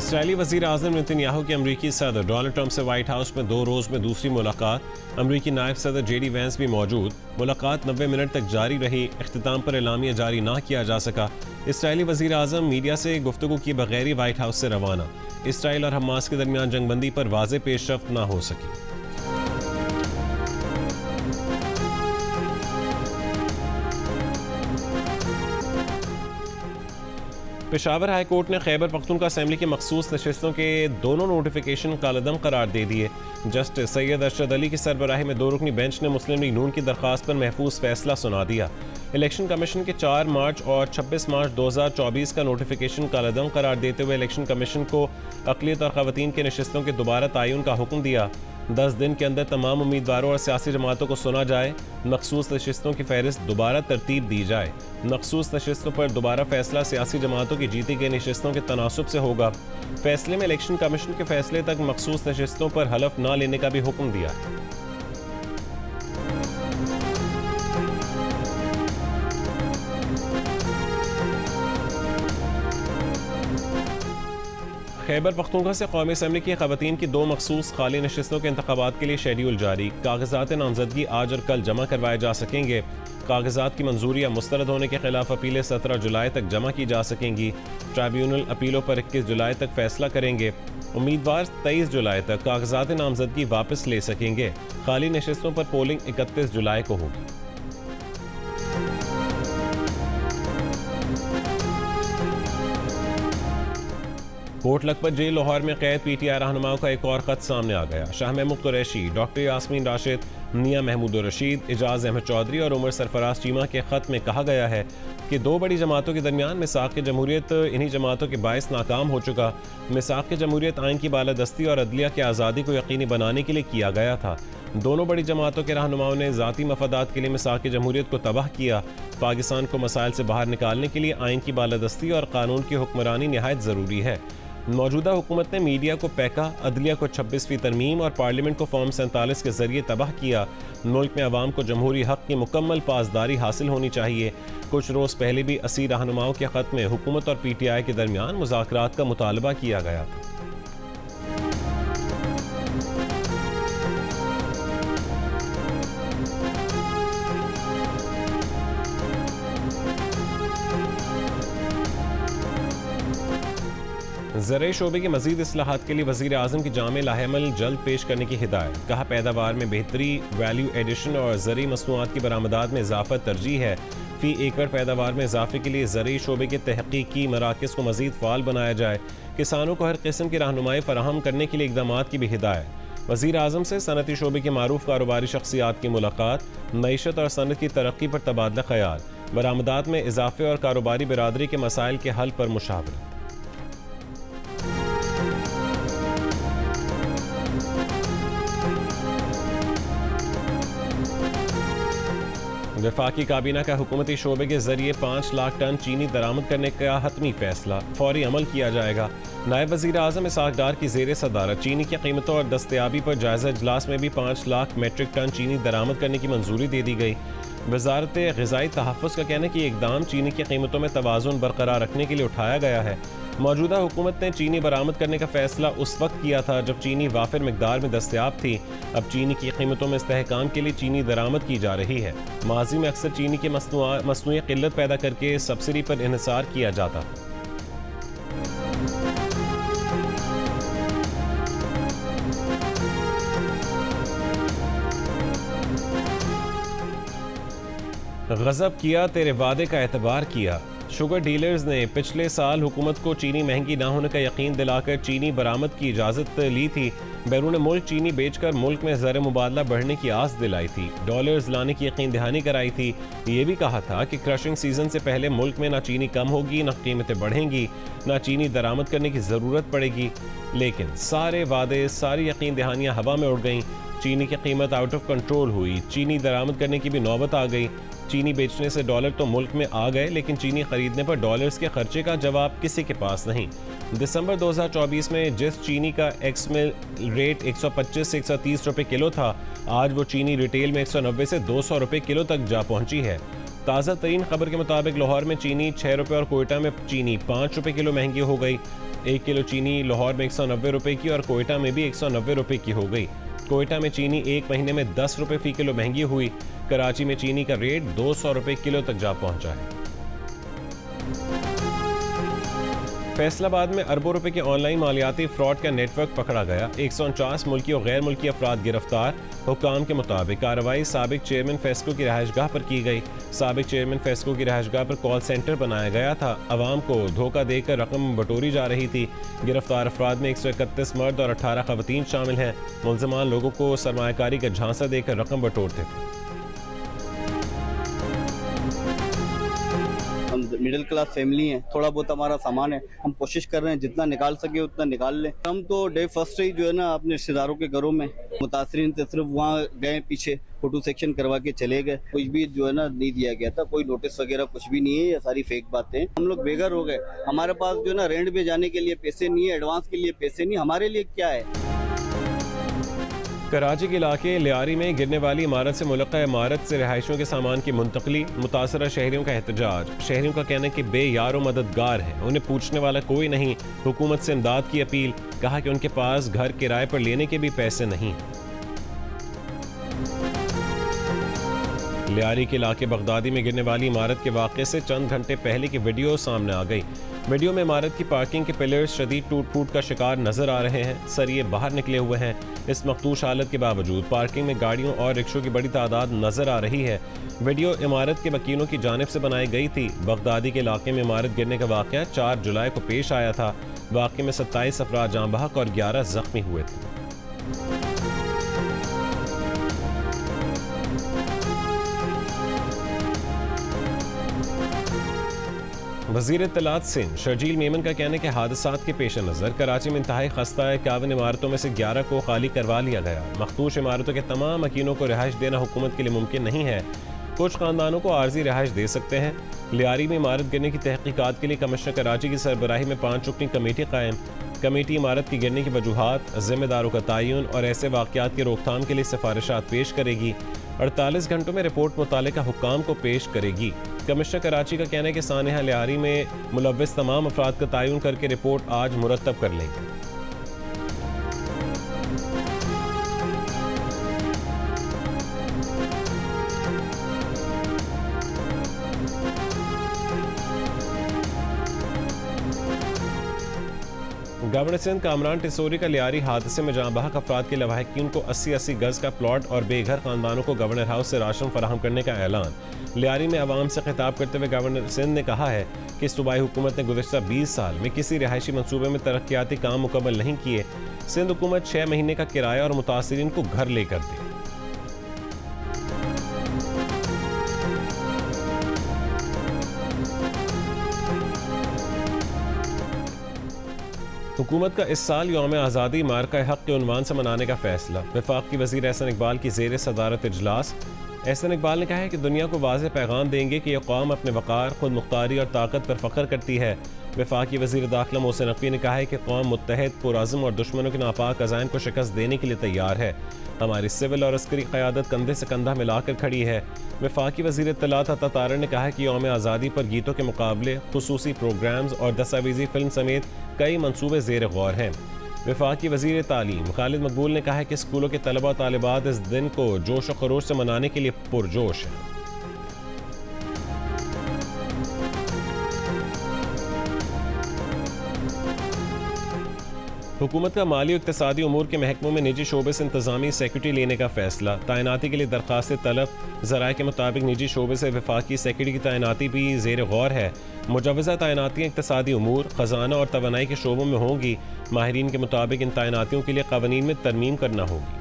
Israeli वज़ीर आज़म Netanyahu की अमरीकी सदर डोनाल्ड ट्रंप से व्हाइट हाउस में 2 रोज़ में दूसरी मुलाकात। अमरीकी नायब सदर JD वैंस भी मौजूद। मुलाकात 90 मिनट तक जारी रही। इख्तिताम पर एलामिया जारी ना किया जा सका। इसराइली वज़ीर आज़म मीडिया से गुफ्तगू किए बगैर ही व्हाइट हाउस से रवाना। इसराइल और हमास के दरमियान जंगबंदी पर वाज़ेह पेशरफ्त ना हो सकी। पेशावर हाई कोर्ट ने खैबर पख्तूनख्वा असेंबली की मखसूस नशिस्तों के दोनों नोटिफिकेशन कालदम करार दे दिए। जस्टिस सैयद अरशद अली की सरबराही में 2 रुकनी बेंच ने मुस्लिम लीग नून की दरख्वास्त पर महफूज फैसला सुना दिया। इलेक्शन कमीशन के 4 मार्च और 26 मार्च 2024 का नोटिफिकेशन कालदम करार देते हुए इलेक्शन कमीशन को अक़लियत और ख़वातीन के नशिस्तों के दोबारा तयन का हुक्म दिया। 10 दिन के अंदर तमाम उम्मीदवारों और सियासी जमातों को सुना जाए। मखसूस नशिस्तों की फहरिस्त दोबारा तरतीब दी जाए। मखसूस नशिस्तों पर दोबारा फैसला सियासी जमातों की जीती गई नशिस्तों के तनासुब से होगा। फैसले में इलेक्शन कमीशन के फैसले तक मखसूस नशिस्तों पर हलफ न लेने का भी हुक्म दिया। खैबर पख्तूनख्वा से कौमी असेंबली की ख़वातीन की 2 मखसूस खाली नशिस्तों के इंतखाबात के लिए शेड्यूल जारी। कागजात नामजदगी आज और कल जमा करवाए जा सकेंगे। कागजात की मंजूरी या मुस्तरद होने के खिलाफ अपीलें 17 जुलाई तक जमा की जा सकेंगी। ट्राइब्यूनल अपीलों पर 21 जुलाई तक फैसला करेंगे। उम्मीदवार 23 जुलाई तक कागजात नामजदगी वापस ले सकेंगे। खाली नशिस्तों पर पोलिंग 31 जुलाई को होगी। कोट लखपत जेल लाहौर में कैद PTI रहनुमाओं का एक और खत सामने आ गया। शाह महमूद कुरैशी, डॉक्टर यास्मीन राशिद, मियां महमूद रशीद, एजाज अहमद चौधरी और उमर सरफराज चीमा के खत में कहा गया है कि 2 बड़ी जमातों के दरमियान मिसाक़ जमहूरियत इन्हीं जमातों के बायस नाकाम हो चुका। मिसाक़ जमहूरियत आइन की बालादस्ती और अदलिया की आज़ादी को यकीनी बनाने के लिए किया गया था। दोनों बड़ी जमातों के रहनुमाओं ने ज़ाती मफादात के लिए मिसाक़ जमहूरियत को तबाह किया। पाकिस्तान को मसाइल से बाहर निकालने के लिए आइन की बालादस्ती और कानून की हुक्मरानी निहायत ज़रूरी है। मौजूदा हुकूमत ने मीडिया को पैका, अदलिया को 26वीं तरमीम और पार्लियामेंट को फॉर्म 47 के जरिए तबाह किया। मुल्क में अवाम को जमहूरी हक़ की मुकम्मल पासदारी हासिल होनी चाहिए। कुछ रोज़ पहले भी 80 रहनुमाओं के ख़त में हुकूमत और PTI के दरमियान मुज़ाकरात का मुतालबा किया गया था। ज़राई शोबे की मज़ीद इस्लाहात के लिए वज़ीर आज़म की जामे लाहेमल जल्द पेश करने की हिदायत। कहा, पैदावार में बेहतरी, वैल्यू एडिशन और ज़राई मसनूआत की बरामदात में इजाफा तरजीह है। फ़ी एकड़ पैदावार में इजाफे के लिए ज़राई शोबे के तहक़ीक़ी मराकज़ को मज़ीद फ़ाल बनाया जाए। किसानों को हर किस्म की रहनुमाई फ़राहम करने के लिए इक़दामात की भी हिदायत। वज़ीर आज़म से सनती शोबे के मारूफ कारोबारी शख्सियात की मुलाकात। मईशत और सनत की तरक्की पर तबादला ख़याल। बरामदात में इजाफे और कारोबारी बिरादरी के मसाइल के हल पर मुशावरत। वफाकी काबीना का हुकूमती शोबे के जरिए 5 लाख टन चीनी दरामद करने का हतमी फैसला। फौरी अमल किया जाएगा। नायब वज़ीर आज़म इसहाक़ डार की ज़ेर सदारत चीनी की कीमतों और दस्तयाबी पर जायज़ा इजलास में भी 5 लाख मेट्रिक टन चीनी दरामद करने की मंजूरी दे दी गई। वज़ारत ग़िज़ाई तहफ़्फ़ुज़ का कहना है कि इक़दाम चीनी की कीमतों में तवाज़ुन बरकरार रखने के लिए उठाया गया है। मौजूदा हुकूमत ने चीनी बरामद करने का फैसला उस वक्त किया था जब चीनी वाफिर मिकदार में दस्तयाब थी। अब चीनी की कीमतों में इस्तेहकाम के लिए चीनी दरामद की जा रही है। माज़ी में अक्सर चीनी की मसनूई क़िल्लत पैदा करके सब्सिडी पर इन्हिसार किया जाता। गज़ब किया, तेरे वादे का एतबार किया। शुगर डीलर्स ने पिछले साल हुकूमत को चीनी महंगी ना होने का यकीन दिलाकर चीनी बरामद की इजाज़त ली थी। बैरून मुल्क चीनी बेचकर मुल्क में ज़र मुबादला बढ़ने की आस दिलाई थी। डॉलर्स लाने की यकीन दहानी कराई थी। ये भी कहा था कि क्रशिंग सीजन से पहले मुल्क में ना चीनी कम होगी, ना कीमतें बढ़ेंगी, ना चीनी दरामद करने की ज़रूरत पड़ेगी। लेकिन सारे वादे, सारी यकीन दहानियाँ हवा में उड़ गईं। चीनी की कीमत आउट ऑफ कंट्रोल हुई। चीनी दरामद करने की भी नौबत आ गई। चीनी बेचने से डॉलर तो मुल्क में आ गए, लेकिन चीनी खरीदने पर डॉलर्स के खर्चे का जवाब किसी के पास नहीं। दिसंबर 2024 में जिस चीनी का एक्स मिल रेट 125 से 130 रुपये किलो था, आज वो चीनी रिटेल में 190 से 200 रुपये किलो तक जा पहुंची है। ताज़ा तरीन खबर के मुताबिक लाहौर में चीनी 6 रुपये और कोयटा में चीनी 5 रुपये किलो महंगी हो गई। 1 किलो चीनी लाहौर में 190 रुपये की और कोयटा में भी 190 रुपये की हो गई। कोयटा में चीनी एक महीने में 10 रुपये फी किलो महंगी हुई। कराची में चीनी का रेट 200 रुपये किलो तक जा पहुंचा है। फैसलाबाद में अरबों रुपए के ऑनलाइन मालियाती फ्रॉड का नेटवर्क पकड़ा गया। 149 मुल्की और गैर मुल्की अफराद गिरफ्तार। हुक्काम के मुताबिक कार्रवाई साबिक चेयरमैन फेस्को की रहायशगाह पर की गई। साबिक चेयरमैन फेस्को की रहायशगाह पर कॉल सेंटर बनाया गया था। अवाम को धोखा देकर रकम बटोरी जा रही थी। गिरफ्तार अफराद में 131 मर्द और 18 खवातीन शामिल हैं। मुल्ज़िमान लोगों को सरमायाकारी का झांसा देकर रकम बटोरते थे। हम मिडिल क्लास फैमिली हैं, थोड़ा बहुत हमारा सामान है, हम कोशिश कर रहे हैं जितना निकाल सके उतना निकाल लें। हम तो डे फर्स्ट से ही जो है ना अपने रिश्तेदारों के घरों में मुतासरीन से सिर्फ वहाँ गए, पीछे फोटो सेक्शन करवा के चले गए। कुछ भी जो है ना नहीं दिया गया था, कोई नोटिस वगैरह कुछ भी नहीं है, ये सारी फेक बातें हैं। हम लोग बेघर हो गए, हमारे पास जो है ना रेंट पे जाने के लिए पैसे नहीं है, एडवांस के लिए पैसे नहीं, हमारे लिए क्या है। कराची के इलाके लियारी में गिरने वाली इमारत से मुल्का इमारत से रिहायशियों के सामान की मुंतकली। मुतासरा शहरियों का एहतजाज। शहरियों का कहना है कि बेयार व मददगार हैं, उन्हें पूछने वाला कोई नहीं। हुकूमत से इमदाद की अपील। कहा कि उनके पास घर किराए पर लेने के भी पैसे नहीं। लियारी के इलाके बगदादी में गिरने वाली इमारत के वाक़े से चंद घंटे पहले की वीडियो सामने आ गई। वीडियो में इमारत की पार्किंग के पिलर्स शदीद टूट फूट का शिकार नजर आ रहे हैं। सरिये बाहर निकले हुए हैं। इस मखदूश हालत के बावजूद पार्किंग में गाड़ियों और रिक्शों की बड़ी तादाद नजर आ रही है। वीडियो इमारत के वकीलों की जानिब से बनाई गई थी। बगदादी के इलाके में इमारत गिरने का वाक़या 4 जुलाई को पेश आया था। वाक़े में 27 अफराद जाँ बहक और 11 जख्मी हुए थे। वज़ीर इत्तलात सिंध शर्जील मेमन का कहना है कि हादसात के पेश नज़र कराची में इंतहाई खस्ता 51 इमारतों में से 11 को खाली करवा लिया गया। मखदूश इमारतों के तमाम मकीनों को रिहाइश देना हुकूमत के लिए मुमकिन नहीं है। कुछ खानदानों को आर्जी रिहाइश दे सकते हैं। लियारी में इमारत गिरने की तहकीकात के लिए कमिश्नर कराची की सरबराही में 5 रुकनी कमेटी कायम। कमेटी इमारत की गिरने की वजूहात, जिम्मेदारों का तयन और ऐसे वाक़यात की रोकथाम के लिए सिफारिशात पेश करेगी। 48 घंटों में रिपोर्ट मुतालिका हुक्काम को पेश करेगी। कमिश्नर कराची का कहना है कि सानेहा लियारी में मुलव्विस तमाम अफराद का तयन करके रिपोर्ट आज मुरतब कर लेंगे। गवर्नर सिंध कामरान टिसोरी का लियारी हादसे में जाँ बहक अफराद के लवाहिकीन को 80-80 गज का प्लॉट और बेघर खानदानों को गवर्नर हाउस से राशन फराहम करने का ऐलान। लियारी में अवाम से खिताब करते हुए गवर्नर सिंध ने कहा है कि सूबाई हुकूमत ने गुज़श्ता 20 साल में किसी रिहायशी मनसूबे में तरक्याती काम मुकम्मल नहीं किए। सिंध हुकूमत 6 महीने का किराया और मुतासिरीन को घर लेकर दे। हुकूमत का इस साल यौम आज़ादी मार्का हक़ के उन्वान से मनाने का फैसला। वफाक की वज़ीर एहसन इकबाल की ज़ेर सदारत इजलास। एहसन इकबाल ने कहा है कि दुनिया को वाज़ेह पैगाम देंगे कि यह कौम अपने वक़ार, खुद मुख्तारी और ताकत पर फ़ख्र करती है। वफाकी वज़ीर दाखिला मोहसिन नकवी ने कहा है कि कौम मुत्तहद, पुरअज़्म और दुश्मनों के नापाक अज़ाइम को शिकस्त देने के लिए तैयार है। हमारी सिविल और अस्करी क़यादत कंधे से कंधा मिलाकर खड़ी है। वफाकी वज़ीर इत्तलात अता तारर ने कहा है कि यौम आज़ादी पर गीतों के मुकाबले, खुसूसी प्रोग्राम्स और दस्तावेज़ी फ़िल्म समेत कई मनसूबे ज़ेर गौर हैं। वफाकी वज़ीर तालीम खालिद मकबूल ने कहा है कि स्कूलों के तलबा तालिबात इस दिन को जोश व खरोश से मनाने के लिए पुरजोश हैं। हुकूमत का माली और इक़्तिसादी उमूर के महकमों में निजी शोबे से इंतज़ामी सेक्रेटरी लेने का फैसला। तैनाती के लिए दरख्वास्त तलब। ज़राए के मुताबिक निजी शोबे से वफाकी सेक्रेटरी की तैनाती भी ज़ेर गौर है। मुजवज़ा तैनातियाँ इक़्तिसादी उमूर, ख़जाना और तवानाई के शोबों में होंगी। माहिरीन के मुताबिक इन तैनातियों के लिए क़वानीन में तरमीम करना होगी।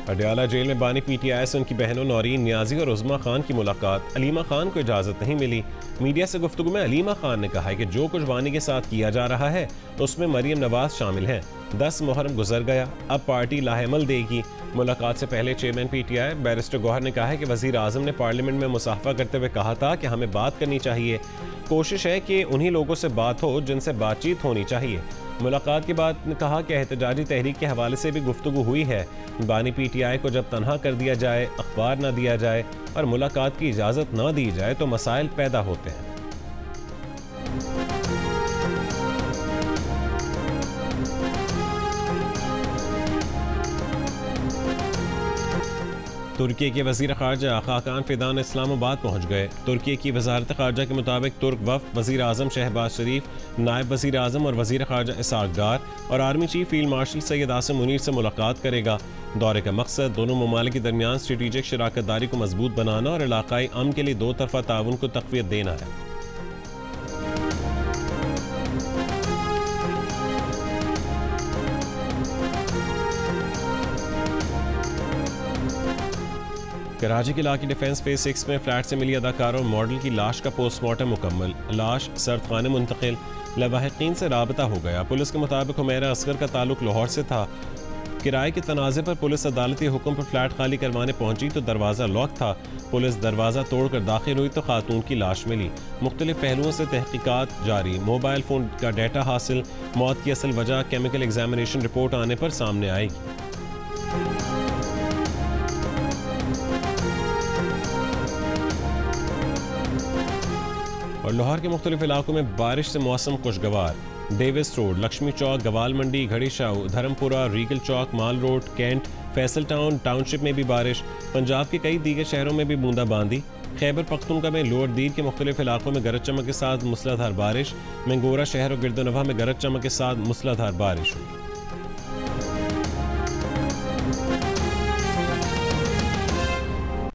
अडयाला जेल में बानी PTI से उनकी बहनों नौरीन नियाजी और उज़्मा खान की मुलाकात। अलीमा खान को इजाज़त नहीं मिली। मीडिया से गुफ्तगू में अलीमा खान ने कहा है कि जो कुछ बानी के साथ किया जा रहा है उसमें मरीम नवाज शामिल हैं। 10 मुहर्रम गुजर गया, अब पार्टी लाहेमल देगी। मुलाकात से पहले चेयरमैन PTI बैरिस्टर गौहर ने कहा है कि वज़ीर आज़म ने पार्लियामेंट में मुसाफा करते हुए कहा था कि हमें बात करनी चाहिए। कोशिश है कि उन्हीं लोगों से बात हो जिनसे बातचीत होनी चाहिए। मुलाकात के बाद ने कहा कि एहतजाजी तहरीक के हवाले से भी गुफ्तगू हुई है। बानी PTI को जब तनहा कर दिया जाए, अखबार ना दिया जाए और मुलाकात की इजाज़त ना दी जाए तो मसाइल पैदा होते हैं। तुर्की के वज़ीर ख़ारजा खाकान फ़िदान इस्लामाबाद पहुँच गए। तुर्की की वज़ारत ख़ारजा के मुताबिक तुर्क वफ़द वज़ीर आज़म शहबाज शरीफ, नायब वज़ीर आज़म और वज़ीर ख़ारजा इसहाक़ डार और army chief field marshal Syed Asim Munir से मुलाकात करेगा। दौरे का मकसद दोनों ममालिक के दरमियान स्ट्रेटेजिक शराकत दारी को मजबूत बनाना और इलाक़ाई अमन के लिए दो तरफ़ा ताउन को तक़वियत देना है। कराची के इलाके डिफेंस फेज 6 में फ्लैट से मिली अदाकारा और मॉडल की लाश का पोस्टमार्टम मुकम्मल। लाश सर्द खाने मुंतकिल, लवाहिकीन से राबता हो गया। पुलिस के मुताबिक हुमैरा असगर का ताल्लुक लाहौर से था। किराए के तनाज़े पर पुलिस अदालती हुक्म पर फ्लैट खाली करवाने पहुंची तो दरवाज़ा लॉक था। पुलिस दरवाज़ा तोड़कर दाखिल हुई तो खातून की लाश मिली। मुख्तलिफ पहलुओं से तहकीकात जारी, मोबाइल फ़ोन का डाटा हासिल, मौत की असल वजह केमिकल एग्जामिनेशन रिपोर्ट आने पर सामने आएगी। और लाहौर के मुख्तलिफ इलाकों में बारिश से मौसम खुशगवार। Davis road, Lakshmi Chowk, Gawal Mandi, Garhi Shahu, Dharampura, Regal Chowk, Mall road, Cantt, Faisal town township में भी बारिश। पंजाब के कई दीगर शहरों में भी बूंदाबांदी। खैबर पख्तूनख्वा में लोअर दीर के मुख्तलिफ इलाकों में गरज चमक के साथ मूसलाधार बारिश। मंगोरा शहर और गिरदोनवा में गरज चमक के साथ मूसलाधार बारिश हुई।